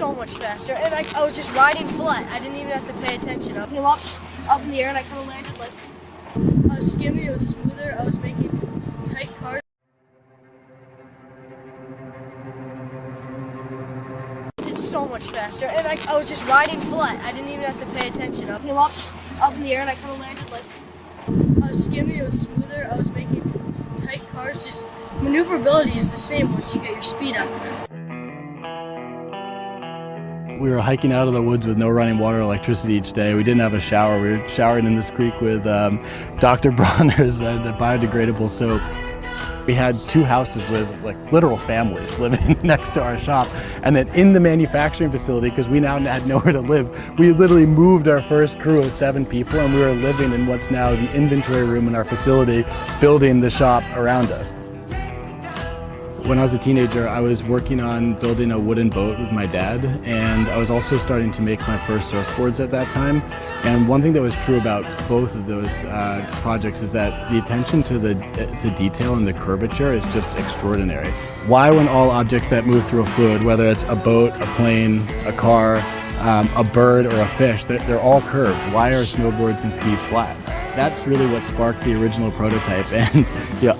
so much faster, and I was just riding flat. I didn't even have to pay attention. I came up in the air, and I kind of landed like I was skimming. It was smoother. I was making tight cars. It's so much faster, and I was just riding flat. I didn't even have to pay attention. I came up in the air, and I kind of landed like I was skimming. It was smoother. I was making tight cars. Just maneuverability is the same once you get your speed up. We were hiking out of the woods with no running water or electricity each day. We didn't have a shower. We were showering in this creek with Dr. Bronner's and a biodegradable soap. We had 2 houses with like literal families living next to our shop. And then in the manufacturing facility, because we now had nowhere to live, we literally moved our first crew of 7 people, and we were living in what's now the inventory room in our facility, building the shop around us. When I was a teenager, I was working on building a wooden boat with my dad, and I was also starting to make my first surfboards at that time. And one thing that was true about both of those projects is that the attention to detail and the curvature is just extraordinary. Why, when all objects that move through a fluid, whether it's a boat, a plane, a car, a bird, or a fish, they're all curved? Why are snowboards and skis flat? That's really what sparked the original prototype, and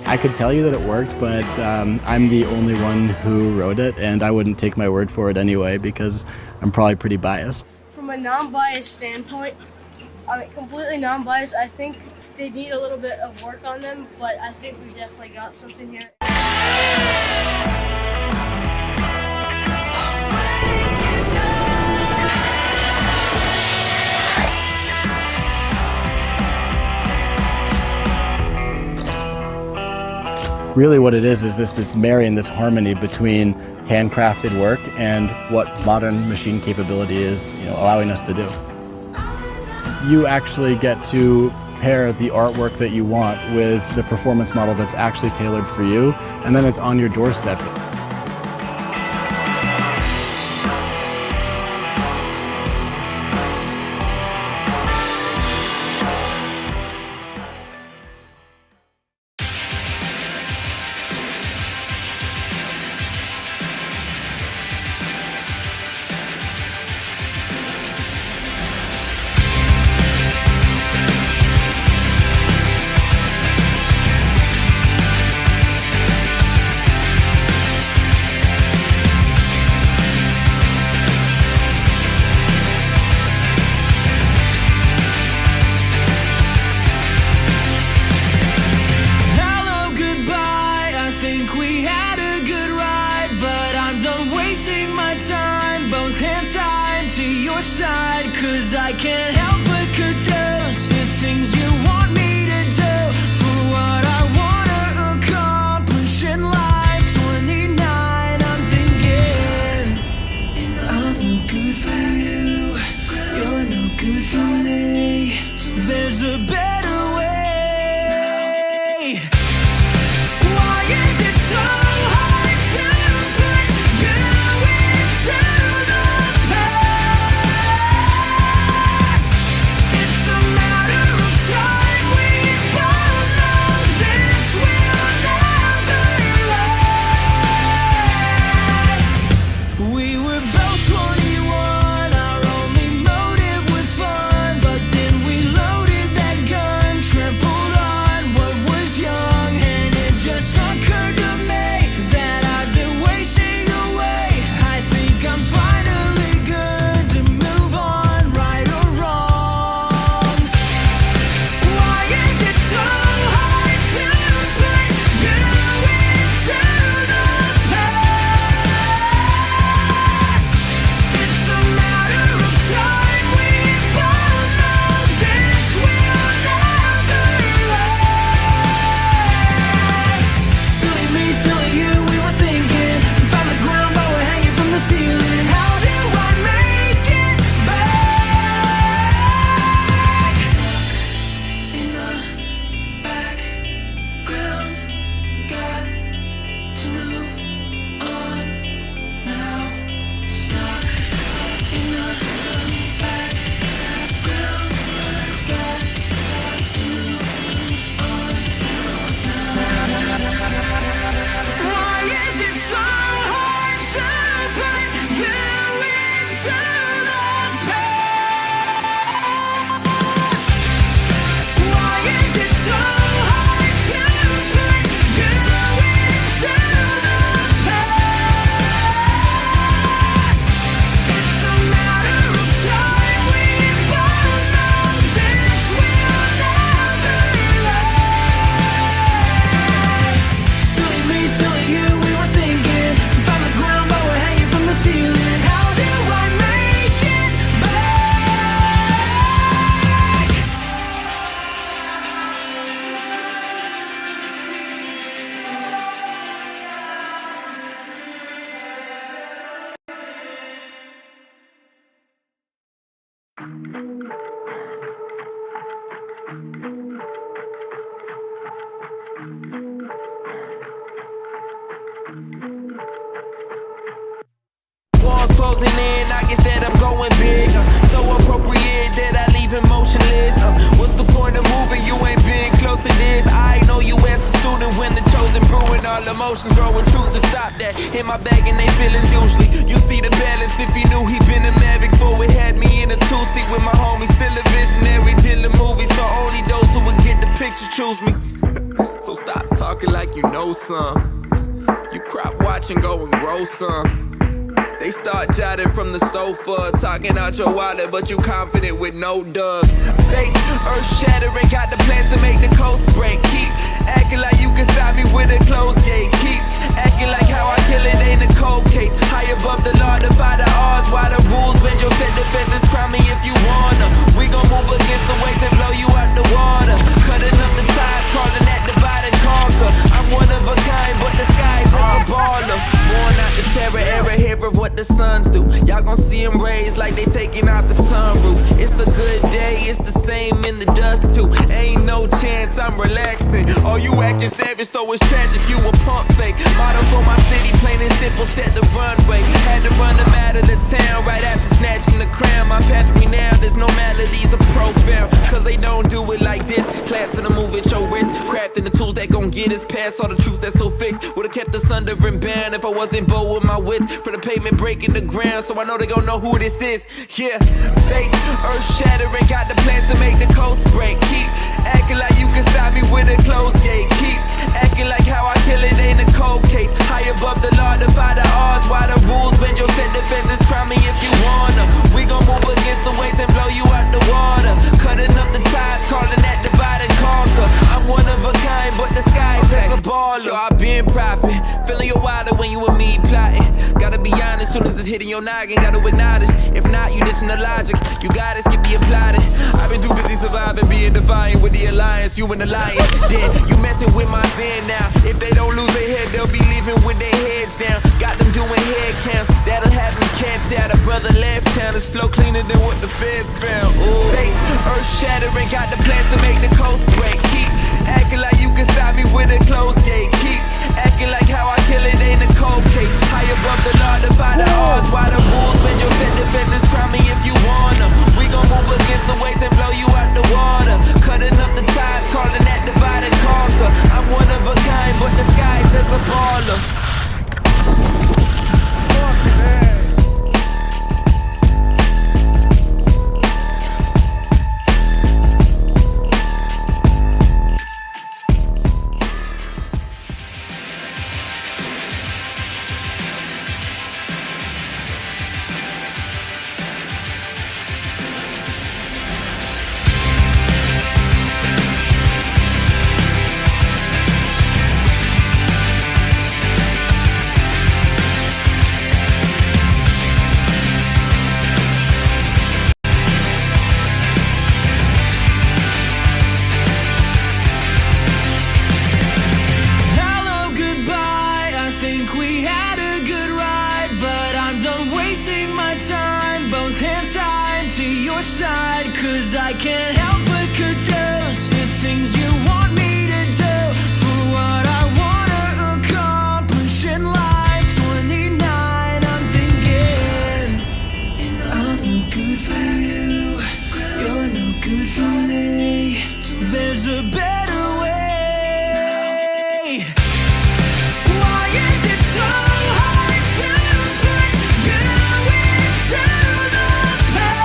I could tell you that it worked, but I'm the only one who wrote it, and I wouldn't take my word for it anyway because I'm probably pretty biased. From a non-biased standpoint, completely non-biased, I think they need a little bit of work on them, but I think we've definitely got something here. Really what it is this marrying, this harmony between handcrafted work and what modern machine capability is allowing us to do. You actually get to pair the artwork that you want with the performance model that's actually tailored for you, and then it's on your doorstep. Side, 'cause I can't help but confuse the things you want me to do for what I wanna accomplish in life. 29, I'm thinking I'm no good for you, you're no good for me. There's a better way. Why is it so hard to put you into the past? It's a matter of time. closing in, I guess that I'm going big. So appropriate that I leave him motionless. What's the point of moving? You ain't been close to this. I know you as a student when the chosen brewing. All emotions growing truth to stop that. In my bag and they feelings usually. You see the balance if you knew he been a maverick for it. Had me in a two-seat with my homies. Still a visionary till the movie. So only those who would get the picture choose me. So stop talking like you know some. You crop watch and go and grow some. They start jotting from the sofa, talking out your wallet, but you confident with no dug. Face earth shattering, got the plans to make the coast break. Keep acting like you can stop me with a closed gate. Keep acting like how I kill it ain't a cold case. High above the law, defy the odds. Why the rules bend your set defenses? Try me if you wanna. We gon' move against the waves and blow you out the water. Cutting up the tide, calling that divide and conquer. I'm one of a kind, but the skies is a baller. Born out the terror era, here of what the sons do. Y'all gon' see them raised like they taking out the sunroof. It's a good day, it's the same in the dust too. Ain't no chance I'm relaxing. Oh, you acting savage, so it's tragic. You a pump fake. Motto for my city, plain and simple, set the runway. Had to run them out of the town right after snatching the crown. My path with me now, there's no melodies are profound. Cause they don't do it like this. Class in the move at your wrist. Crafting the tools that gon' get us past all the truths that's so fixed. Would've kept us under and bound if I wasn't bold with my wits. For the pavement breaking the ground, so I know they gon' know who this is. Yeah, face earth shattering, got the plans to make the coast break. Keep acting like you can stop me with a closed gate. Keep acting like how I kill it ain't a cold case. High above the law, defy the odds. Why the rules bend your set defenses? Try me if you wanna. We gon' move against the waves and blow you out the water. Cutting up the tide, calling that divide and conquer. I'm one of a kind, but the skies is a baller. Yo, I been profit, feeling your wilder when you and me plotting. Gotta be honest, soon as it's hitting your noggin, gotta acknowledge. If not, you dissing the logic. You gotta skip the applauding. I've been too busy surviving, being defiant with the alliance. You and the lion. Then you messing with my zen now. If they don't lose their head, they'll be leaving with their heads down. Got them doing head counts, that'll have them camped out. A brother left town, his flow cleaner than what the feds found. Ooh. Face earth shattering, got the plans to make the coast break. Keep acting like you can stop me with a closed gate. Keep acting like how I kill it ain't a cold case. High above the law, defy the odds. Why the rules bend your set defenses? Try me if you wanna. We gon' move against the waves and blow you out the water. Cutting up the tide, calling that divide and conquer. I'm one of a kind, but the skies is a baller. Cause I can't help but confuse the things you want me to do for what I wanna accomplish in life. 29, I'm thinking I'm no good for you, you're no good for me. There's a better way. Why is it so hard to put you into the past?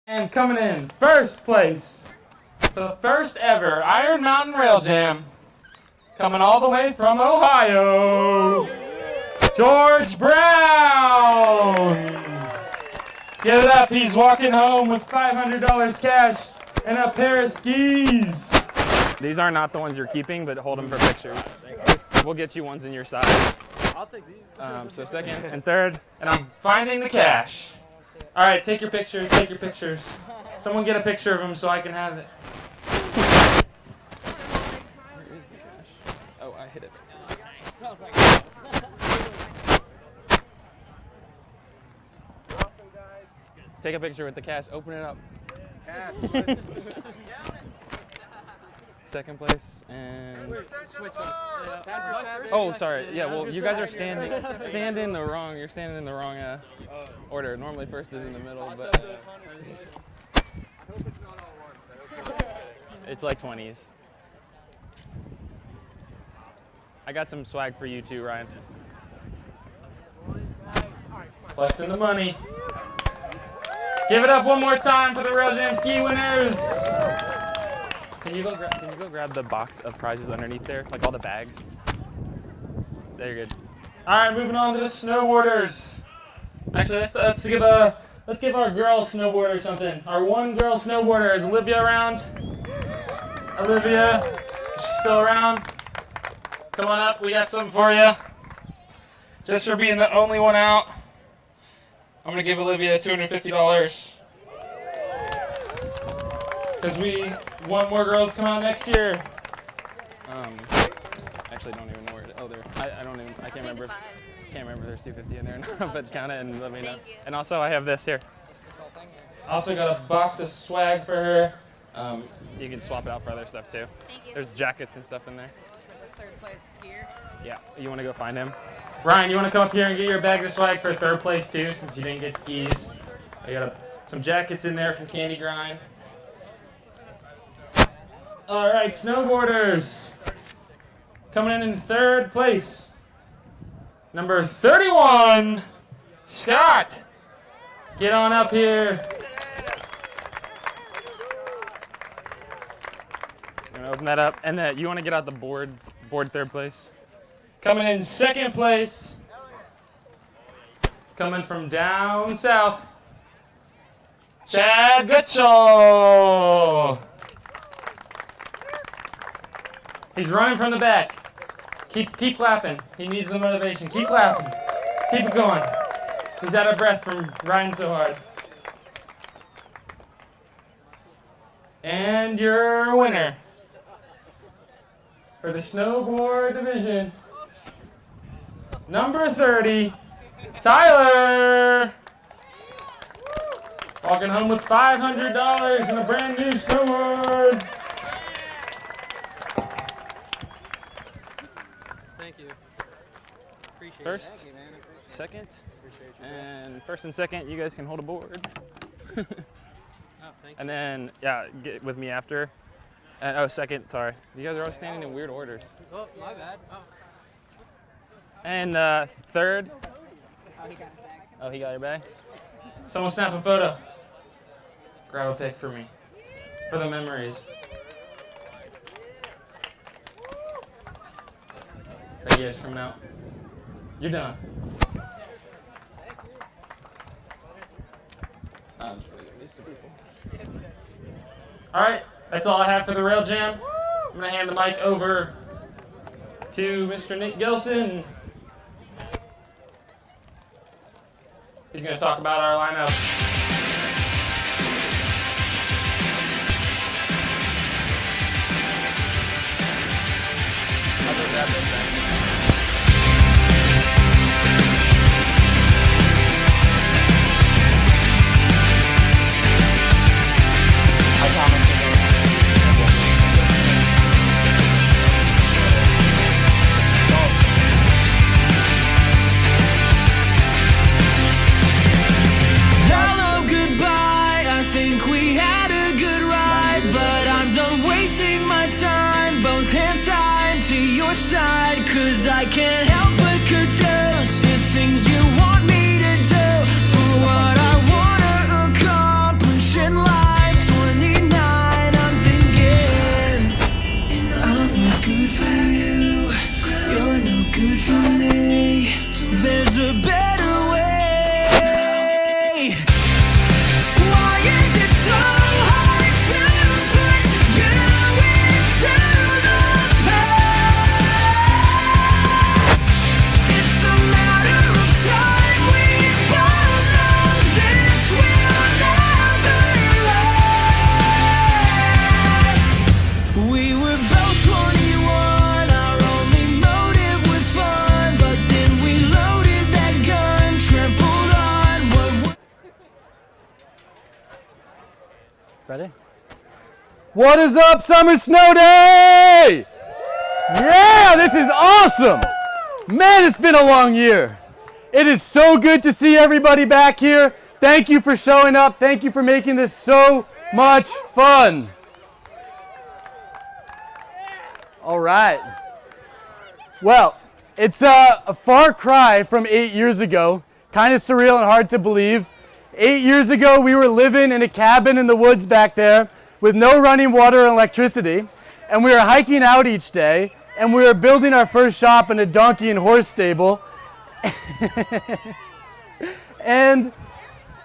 And coming in first place for the first ever Iron Mountain Rail Jam, coming all the way from Ohio, George Brown. Give it up, he's walking home with $500 cash and a pair of skis. These are not the ones you're keeping, but hold them for pictures. We'll get you ones in your size. I'll take these. So second and third, and I'm finding the cash. All right, take your pictures, take your pictures. Someone get a picture of him so I can have it. Where is the cash? Oh, I hit it. Take a picture with the cash, open it up. Cash. Second place, and oh, sorry. Yeah, well, you guys are standing in the wrong. You're standing in the wrong order. Normally, first is in the middle, but it's like 20s. I got some swag for you too, Ryan. Flexing the money. Give it up one more time for the Rail Jam Ski winners. Can you go grab the box of prizes underneath there, like all the bags? There, you're good. All right, moving on to the snowboarders. Actually, let's give our girl snowboarder something. Our one girl snowboarder, is Olivia around? Olivia, she's still around. Come on up, we got something for you. Just for being the only one out, I'm gonna give Olivia $250. Because we want more girls to come out next year. Actually don't even know where it, oh, there. I can't remember. Can't remember there's 250 in there now, but count it and let me know. Thank you. And also I have this here. Also got a box of swag for her. You can swap it out for other stuff too. Thank you. There's jackets and stuff in there. This is for the third place skier. Yeah, you want to go find him? Ryan, you want to come up here and get your bag of swag for third place too, since you didn't get skis? I got some jackets in there from Candy Grind. All right, snowboarders. Coming in third place, number 31, Scott. Get on up here. I'm gonna open that up, and then you want to get out the board third place. Coming in second place, coming from down south, Chad Gutschall. He's running from the back. Keep clapping. He needs the motivation. Keep clapping. Keep it going. He's out of breath from riding so hard. And your winner for the snowboard division, number 30, Tyler. Walking home with $500 and a brand new snowboard. Thank you. Appreciate First, it. Thank you, man. second, Appreciate you. and first and second, you guys can hold a board. Oh, thank And then, yeah, get with me after. And, oh, second, sorry. You guys are all standing in weird orders. you. Oh, my bad. Oh. And third. Oh, he got his bag. Oh, he got your bag? Someone snap a photo. Grab a pic for me. For the memories. Thank you guys for coming out. You're done. I'm just gonna give these to people. Alright, that's all I have for the Rail Jam. I'm gonna hand the mic over to Mr. Nick Gilson. He's gonna talk about our lineup. I'll go grab those back. Hello, goodbye. I think we had a good ride, but I'm done wasting my time. Both hands tied to your side, 'cause I can't help but curtails the things you want me to do for what I wanna accomplish in life. Ready? What is up, Summer Snow Day? Yeah, this is awesome. Man, it's been a long year. It is so good to see everybody back here. Thank you for showing up. Thank you for making this so much fun. All right. Well, it's a far cry from 8 years ago. Kind of surreal and hard to believe. 8 years ago, we were living in a cabin in the woods back there with no running water or electricity. And we were hiking out each day. And we were building our first shop in a donkey and horse stable. And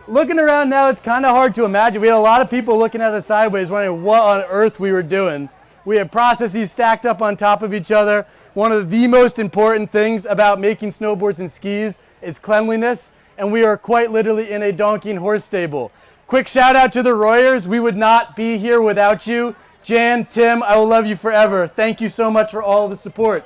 looking around now, it's kind of hard to imagine. We had a lot of people looking at us sideways, wondering what on earth we were doing. We had processes stacked up on top of each other. One of the most important things about making snowboards and skis is cleanliness, and we are quite literally in a donkey and horse stable. Quick shout out to the Royers. We would not be here without you. Jan, Tim, I will love you forever. Thank you so much for all the support.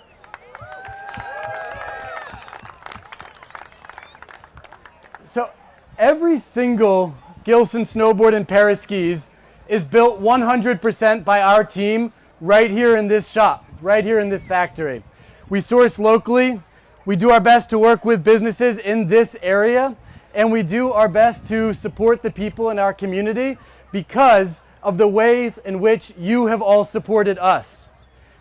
So every single Gilson snowboard and pair of skis is built 100% by our team right here in this shop, right here in this factory. We source locally, we do our best to work with businesses in this area, and we do our best to support the people in our community because of the ways in which you have all supported us.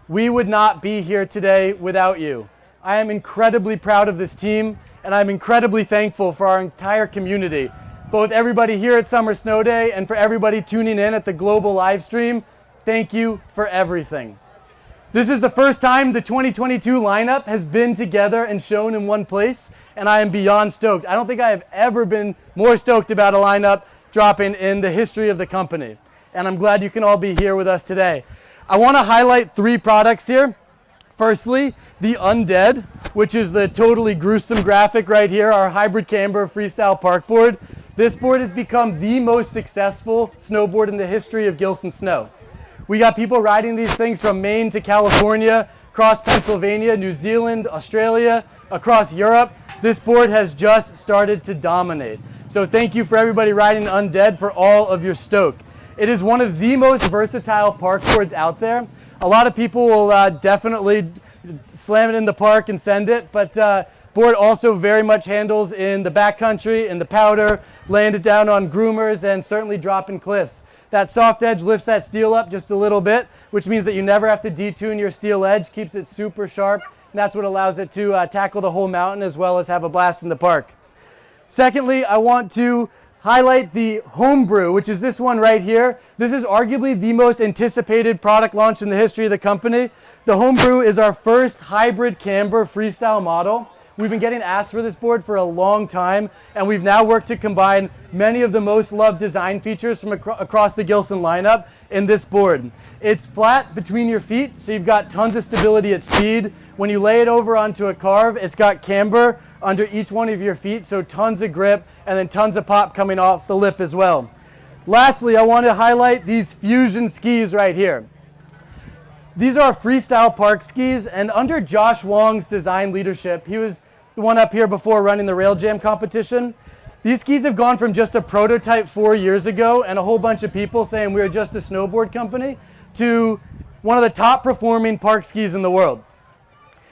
We would not be here today without you. I am incredibly proud of this team, and I'm incredibly thankful for our entire community, both everybody here at Summer Snow Day and for everybody tuning in at the global live stream. Thank you for everything. This is the first time the 2022 lineup has been together and shown in one place, and I am beyond stoked. I don't think I have ever been more stoked about a lineup dropping in the history of the company. And I'm glad you can all be here with us today. I want to highlight 3 products here. Firstly, the Undead, which is the totally gruesome graphic right here, our hybrid camber freestyle park board. This board has become the most successful snowboard in the history of Gilson Snow. We got people riding these things from Maine to California, across Pennsylvania, New Zealand, Australia, across Europe. This board has just started to dominate. So thank you for everybody riding Undead for all of your stoke. It is one of the most versatile park boards out there. A lot of people will definitely slam it in the park and send it, but board also very much handles in the backcountry, in the powder, land it down on groomers, and certainly dropping cliffs. That soft edge lifts that steel up just a little bit, which means that you never have to detune your steel edge, keeps it super sharp, and that's what allows it to tackle the whole mountain as well as have a blast in the park. Secondly, I want to highlight the Homebrew, which is this one right here. This is arguably the most anticipated product launch in the history of the company. The Homebrew is our first hybrid camber freestyle model. We've been getting asked for this board for a long time, and we've now worked to combine many of the most loved design features from across the Gilson lineup in this board. It's flat between your feet, so you've got tons of stability at speed. When you lay it over onto a carve, it's got camber under each one of your feet, so tons of grip and then tons of pop coming off the lip as well. Lastly, I want to highlight these Fusion skis right here. These are freestyle park skis, and under Josh Wong's design leadership, he was the one up here before running the Rail Jam competition. These skis have gone from just a prototype 4 years ago and a whole bunch of people saying we are just a snowboard company to one of the top performing park skis in the world.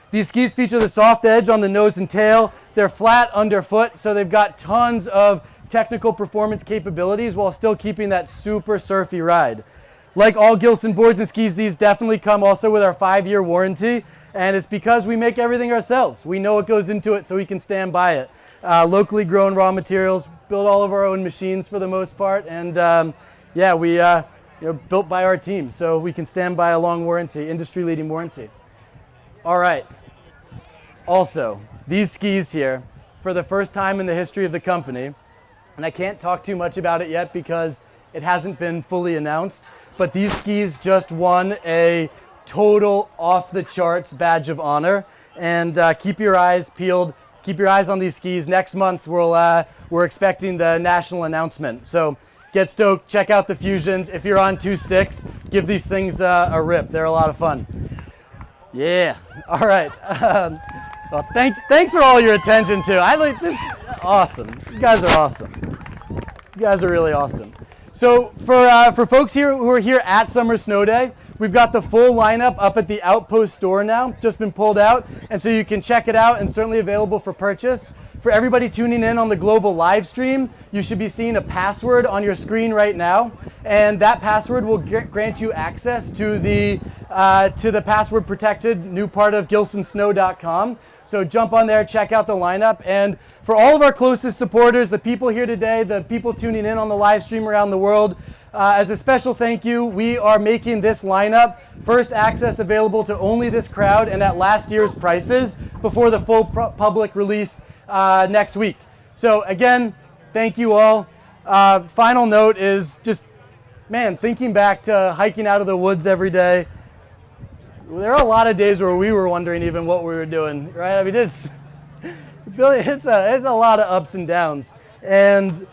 These skis feature the soft edge on the nose and tail. They're flat underfoot, so they've got tons of technical performance capabilities while still keeping that super surfy ride. Like all Gilson boards and skis, these definitely come also with our 5-year warranty, and it's because we make everything ourselves. We know what goes into it, so we can stand by it. Locally grown raw materials, build all of our own machines for the most part, and yeah, we built by our team, so we can stand by a long warranty, industry-leading warranty. All right. Also, these skis here, for the first time in the history of the company, and I can't talk too much about it yet because it hasn't been fully announced, but these skis just won a total off-the-charts badge of honor. And keep your eyes peeled, keep your eyes on these skis. Next month, we're expecting the national announcement. So get stoked, check out the Fusions. If you're on 2 sticks, give these things a rip. They're a lot of fun. Yeah, all right. Well, thanks for all your attention too. I like this, awesome. You guys are awesome. You guys are really awesome. So for folks here who are here at Summer Snow Day, we've got the full lineup up at the Outpost store now, just been pulled out, and so you can check it out and certainly available for purchase. For everybody tuning in on the global live stream, you should be seeing a password on your screen right now, and that password will grant you access to the password protected new part of GilsonSnow.com. So jump on there, check out the lineup, and for all of our closest supporters, the people here today, the people tuning in on the live stream around the world, as a special thank you, we are making this lineup first access available to only this crowd and at last year's prices before the full public release next week. So again, thank you all. Final note is just, man, thinking back to hiking out of the woods every day, there are a lot of days where we were wondering even what we were doing, right? I mean, it's a lot of ups and downs. And,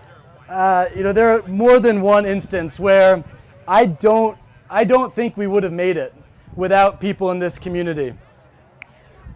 you know, there are more than one instance where I don't think we would have made it without people in this community.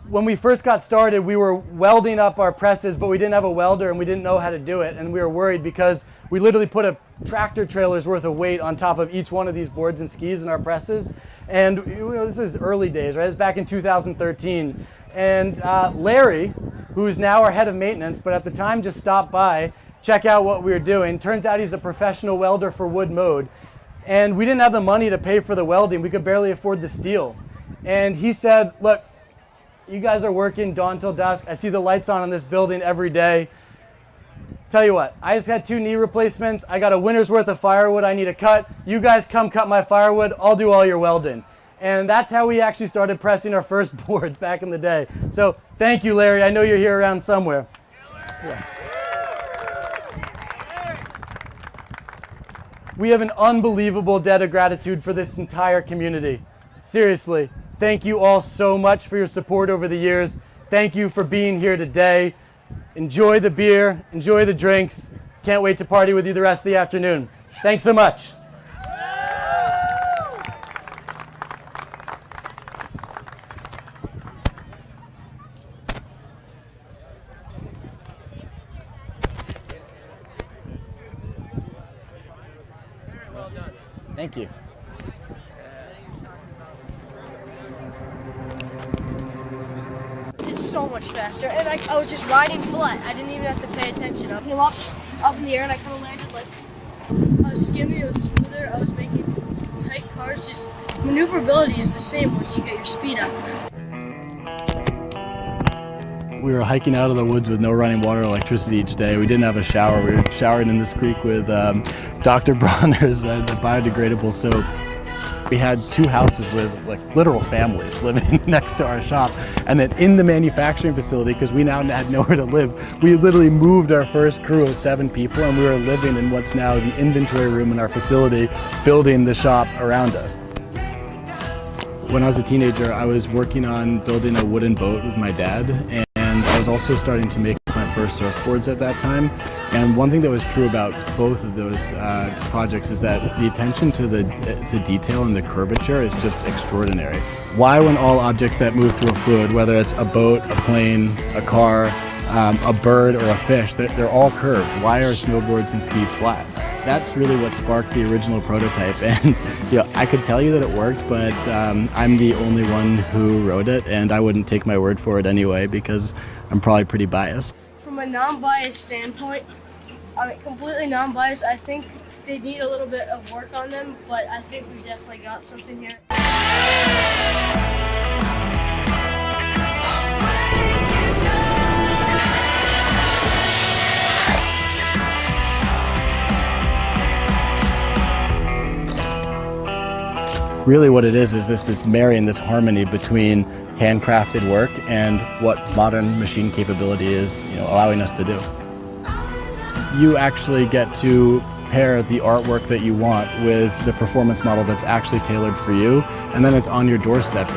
When we first got started, we were welding up our presses, but we didn't have a welder and we didn't know how to do it. And we were worried because we literally put a tractor trailer's worth of weight on top of each one of these boards and skis in our presses. And you know, this is early days, right? It's back in 2013. And Larry, who's now our head of maintenance, but at the time just stopped by, check out what we were doing. Turns out he's a professional welder for wood mode. And we didn't have the money to pay for the welding. We could barely afford the steel. And he said, look, you guys are working dawn till dusk. I see the lights on in this building every day. Tell you what, I just had 2 knee replacements. I got a winter's worth of firewood I need to cut. You guys come cut my firewood. I'll do all your welding. And that's how we actually started pressing our first boards back in the day. So thank you, Larry. I know you're here around somewhere. Yeah. We have an unbelievable debt of gratitude for this entire community. Seriously, thank you all so much for your support over the years. Thank you for being here today. Enjoy the beer, enjoy the drinks. Can't wait to party with you the rest of the afternoon. Thanks so much. Thank you. It's so much faster, and I was just riding flat. I didn't even have to pay attention. I came up in the air, and I kind of landed like I was skimming. It was smoother. I was making tight cars. Just maneuverability is the same once you get your speed up. We were hiking out of the woods with no running water or electricity each day. We didn't have a shower. We were showering in this creek with Dr. Bronner's biodegradable soap. We had 2 houses with like literal families living next to our shop. And then in the manufacturing facility, because we now had nowhere to live, we literally moved our first crew of 7 people, and we were living in what's now the inventory room in our facility, building the shop around us. When I was a teenager, I was working on building a wooden boat with my dad, and I was also starting to make my first surfboards at that time. And one thing that was true about both of those projects is that the attention to detail and the curvature is just extraordinary. Why, when all objects that move through a fluid, whether it's a boat, a plane, a car, a bird, or a fish, they're all curved? Why are snowboards and skis flat? That's really what sparked the original prototype, and you know, I could tell you that it worked, but I'm the only one who wrote it, and I wouldn't take my word for it anyway because I'm probably pretty biased. From a non-biased standpoint, I mean, completely non-biased, I think they need a little bit of work on them, but I think we definitely got something here. Really what it is this marrying, this harmony between handcrafted work and what modern machine capability is, you know, allowing us to do. You actually get to pair the artwork that you want with the performance model that's actually tailored for you, and then it's on your doorstep.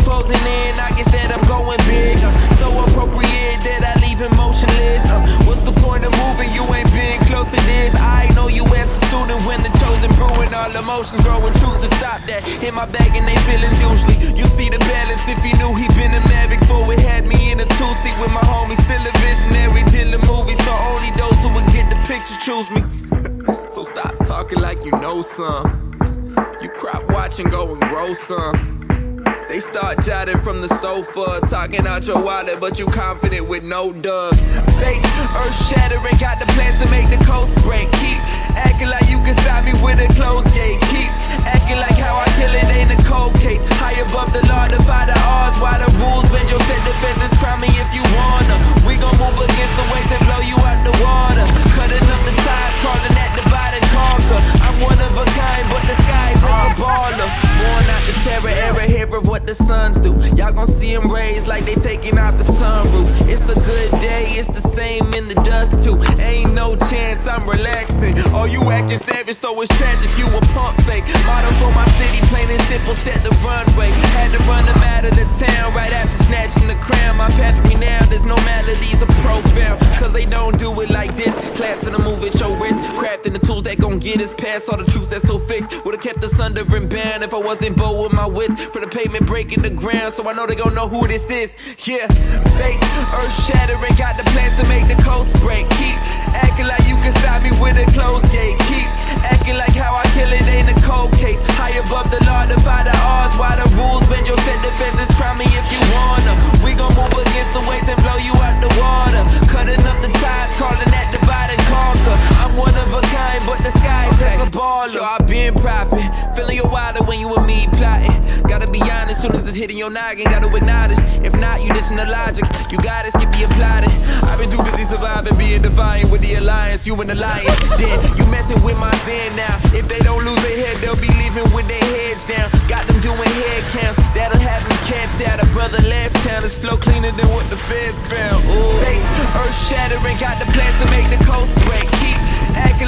Closing in, I it's that I'm going big. So appropriate that I leave him motionless. What's the point of moving? You ain't been close to this. I know you as a student when the chosen brewing. All emotions growing, choose to stop that. In my bag and they feelings usually. You see the balance if you knew he been a maverick for it. Had me in a two-seat with my homie. Still a visionary till the movie. So only those who would get the picture choose me. So stop talking like you know some. You crop watch and go and grow some. They start jotting from the sofa, talking out your wallet, but you confident with no dug. Bass, earth shattering, got the plans to make the coast break. Keep acting like you can stop me with a closed gate. Keep acting like how I kill it ain't a cold case. High above the law, defy the odds. Why the rules bend your set defenses? Try me if you wanna. We gon' move against the waves and blow you out the water. Cutting up the tide, calling that divide and conquer. I'm one of a kind, but the sky's a baller. Born out the terror era, hear of what the sons do. Y'all gon' see them raised like they taking out the sunroof. It's a good day, it's the same in the dust too. Ain't no chance I'm relaxing. Oh, you acting savage, so it's tragic. You a pump fake. Motto for my city, plain and simple, set the runway. Had to run them out of the town right after snatching the crown. My path now, there's no melodies are profound. Cause they don't do it like this. Class in the move at your wrist. Crafting the tools that gon' get us past all the truths that's so fixed. Would've kept us under and bound if I wasn't bold with my wits. For the pavement breaking the ground, so I know they gon' know who this is. Yeah, bass, earth shattering, got the plans to make the coast break. Keep acting like you can stop me with a closed gate. Keep acting like how I kill it ain't a cold case. High above the law, defy the odds. Why the rules bend your set defenses? Try me if you wanna. We gon' move against the waves and blow you out the water. Cutting up the tide, calling that divide and conquer. I'm one of a kind, but the sky's a baller. Yo, I been profit, feeling your wilder when you and me plotting. Gotta be honest, soon as it's hitting your noggin, gotta acknowledge. If not, you dishing the logic. You gotta skip the applauding. I've been too busy surviving, being defiant with the alliance. You and the lion, then you messing with my zen now. If they don't lose their head, they'll be leaving with their heads down. Got them doing head counts, that'll have them camped out. A brother left town, his flow cleaner than what the feds found. Ooh. Bass, earth shattering, got the plans to make the coast break. Keep acting